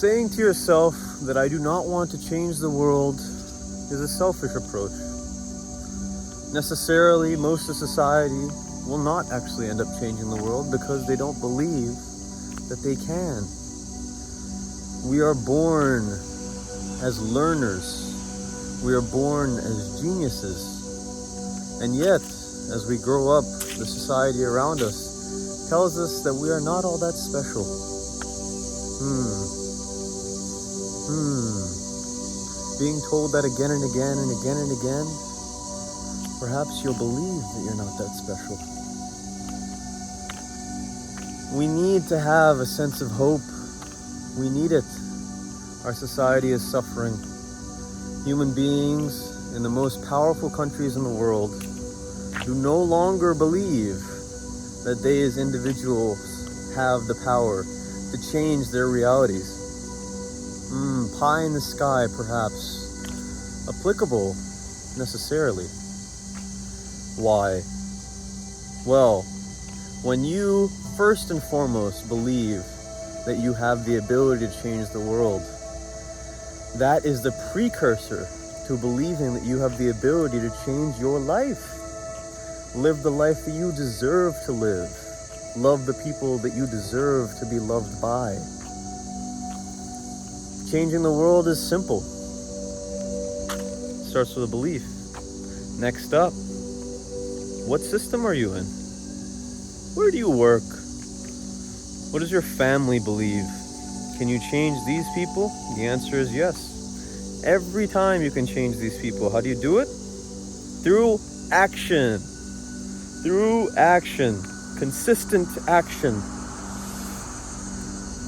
Saying to yourself that I do not want to change the world is a selfish approach. Necessarily, most of society will not actually end up changing the world because they don't believe that they can. We are born as learners. We are born as geniuses. And yet, as we grow up, the society around us tells us that we are not all that special. Being told that again and again and again and again, perhaps you'll believe that you're not that special. We need to have a sense of hope. We need it. Our society is suffering. Human beings in the most powerful countries in the world do no longer believe that they as individuals have the power to change their realities. Pie in the sky, perhaps, applicable necessarily. Why? Well, when you first and foremost believe that you have the ability to change the world, that is the precursor to believing that you have the ability to change your life. Live the life that you deserve to live. Love the people that you deserve to be loved by. Changing the world is simple. It starts with a belief. Next up, what system are you in? Where do you work? What does your family believe? Can you change these people? The answer is yes. Every time you can change these people. How do you do it? Through action. Through action. Consistent action.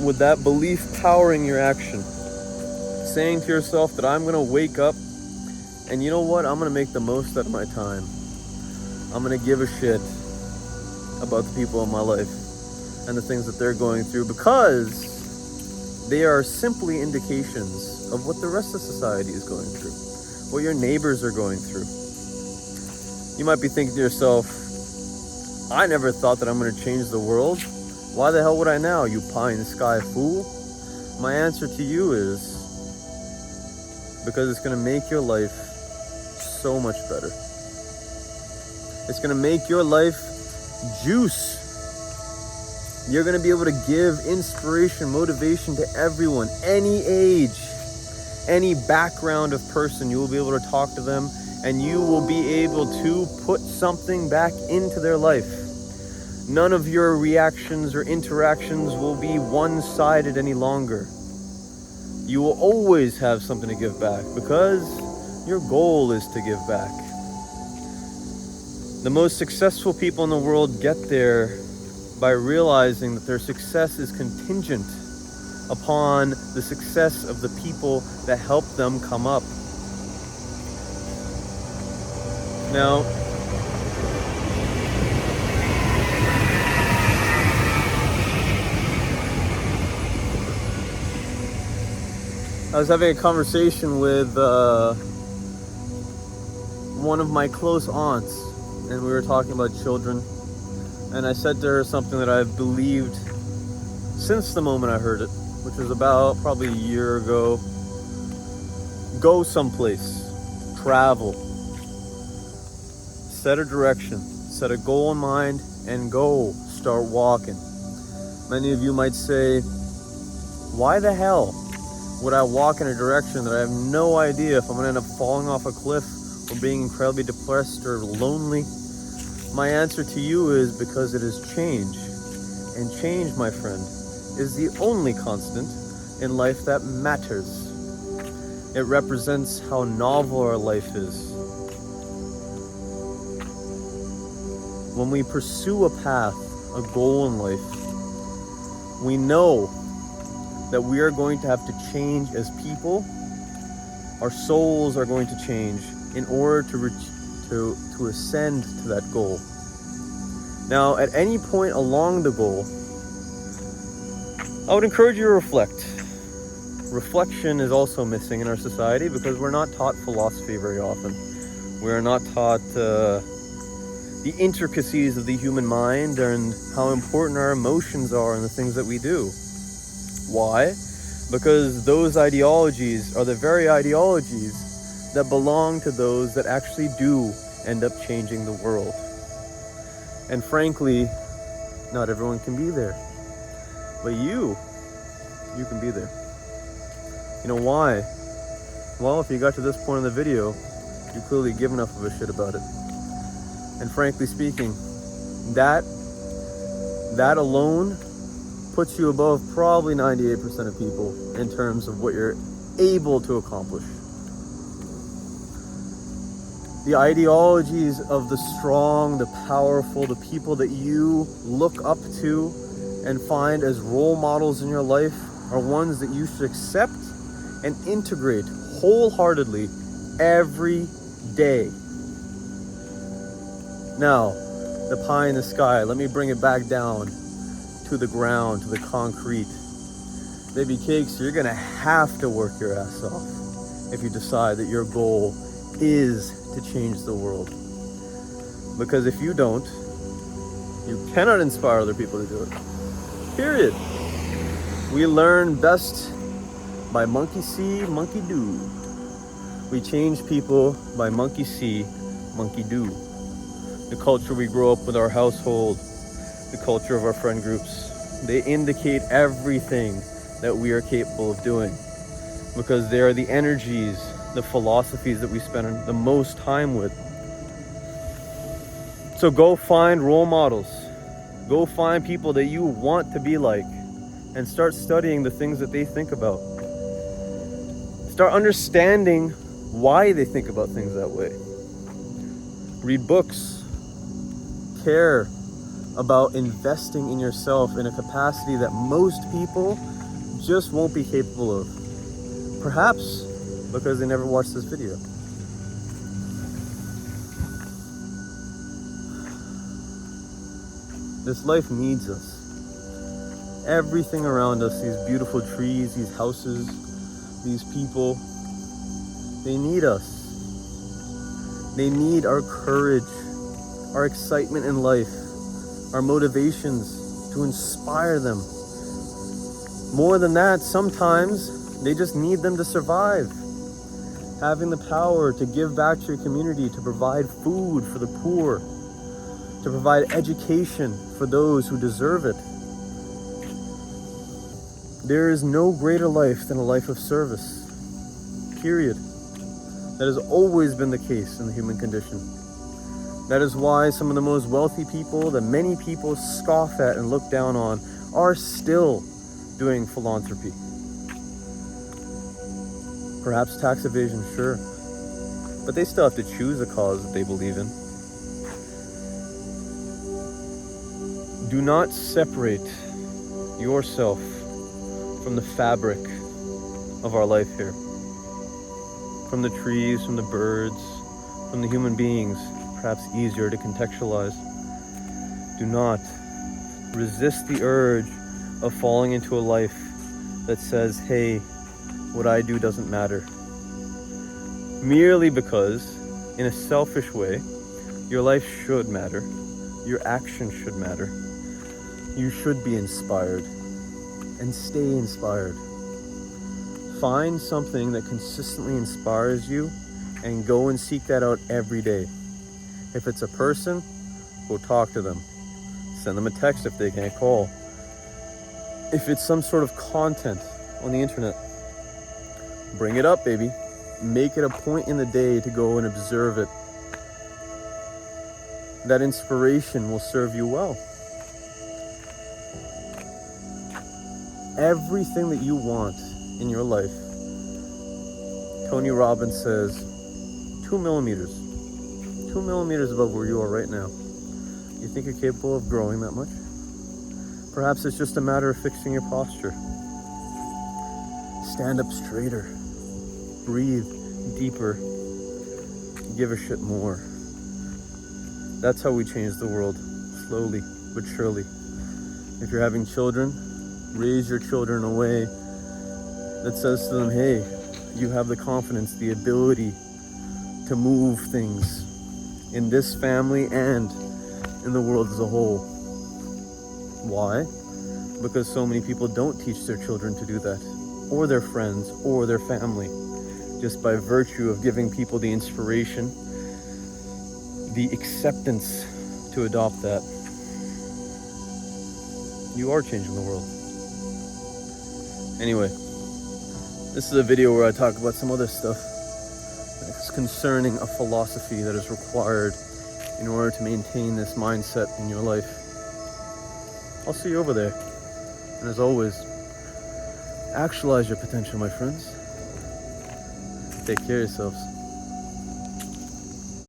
With that belief powering your action. Saying to yourself that I'm going to wake up and you know what? I'm going to make the most out of my time. I'm going to give a shit about the people in my life and the things that they're going through because they are simply indications of what the rest of society is going through, what your neighbors are going through. You might be thinking to yourself, I never thought that I'm going to change the world. Why the hell would I now, you pie in the sky fool? My answer to you is because it's going to make your life so much better. It's going to make your life juice. You're going to be able to give inspiration, motivation to everyone, any age, any background of person. You will be able to talk to them and you will be able to put something back into their life. None of your reactions or interactions will be one-sided any longer. You will always have something to give back because your goal is to give back. The most successful people in the world get there by realizing that their success is contingent upon the success of the people that help them come up. Now, I was having a conversation with one of my close aunts, and we were talking about children. And I said to her something that I've believed since the moment I heard it, which was about probably a year ago. Go someplace, travel, set a direction, set a goal in mind, and go start walking. Many of you might say, why the hell would I walk in a direction that I have no idea if I'm going to end up falling off a cliff or being incredibly depressed or lonely? My answer to you is because it is change. And change, my friend, is the only constant in life that matters. It represents how novel our life is. When we pursue a path, a goal in life, we know that we are going to have to change as people. Our souls are going to change in order to ascend to that goal. Now, at any point along the goal, I would encourage you to reflect. Reflection is also missing in our society because we're not taught philosophy very often. We are not taught the intricacies of the human mind and how important our emotions are in the things that we do. Why? Because those ideologies are the very ideologies that belong to those that actually do end up changing the world. And frankly, not everyone can be there. But you can be there. You know why? Well, if you got to this point in the video, you clearly give enough of a shit about it. And frankly speaking, that alone puts you above probably 98% of people in terms of what you're able to accomplish. The ideologies of the strong, the powerful, the people that you look up to and find as role models in your life are ones that you should accept and integrate wholeheartedly every day. Now, the pie in the sky, let me bring it back down to the ground, to the concrete. Baby cakes, you're gonna have to work your ass off if you decide that your goal is to change the world. Because if you don't, you cannot inspire other people to do it. Period. We learn best by monkey see, monkey do. We change people by monkey see, monkey do. The culture we grow up with, our household, the culture of our friend groups, they indicate everything that we are capable of doing, because they are the energies, the philosophies that we spend the most time with. So go find role models. Go find people that you want to be like and start studying the things that they think about. Start understanding why they think about things that way. Read books. Care about investing in yourself in a capacity that most people just won't be capable of. Perhaps because they never watched this video. This life needs us. Everything around us, these beautiful trees, these houses, these people, they need us. They need our courage, our excitement in life, our motivations to inspire them. More than that, sometimes they just need them to survive. Having the power to give back to your community, to provide food for the poor, to provide education for those who deserve it. There is no greater life than a life of service. Period. That has always been the case in the human condition. That is why some of the most wealthy people that many people scoff at and look down on are still doing philanthropy. Perhaps tax evasion, sure. But they still have to choose a cause that they believe in. Do not separate yourself from the fabric of our life here. From the trees, from the birds, from the human beings, perhaps easier to contextualize. Do not resist the urge of falling into a life that says, hey, what I do doesn't matter. Merely because, in a selfish way, your life should matter. Your action should matter. You should be inspired and stay inspired. Find something that consistently inspires you and go and seek that out every day. If it's a person, go talk to them. Send them a text if they can't call. If it's some sort of content on the internet, bring it up, baby. Make it a point in the day to go and observe it. That inspiration will serve you well. Everything that you want in your life, Tony Robbins says, 2 millimeters. 2 millimeters above where you are right now. You think you're capable of growing that much? Perhaps it's just a matter of fixing your posture. Stand up straighter. Breathe deeper. Give a shit more. That's how we change the world, slowly but surely. If you're having children, raise your children in a way that says to them, hey, you have the confidence, the ability to move things in this family and in the world as a whole. Why? Because so many people don't teach their children to do that. or their friends or their family, just by virtue of giving people the inspiration, the acceptance to adopt that. You are changing the world. Anyway, this is a video where I talk about some other stuff that's concerning a philosophy that is required in order to maintain this mindset in your life. I'll see you over there. And as always, actualize your potential, my friends. Take care of yourselves.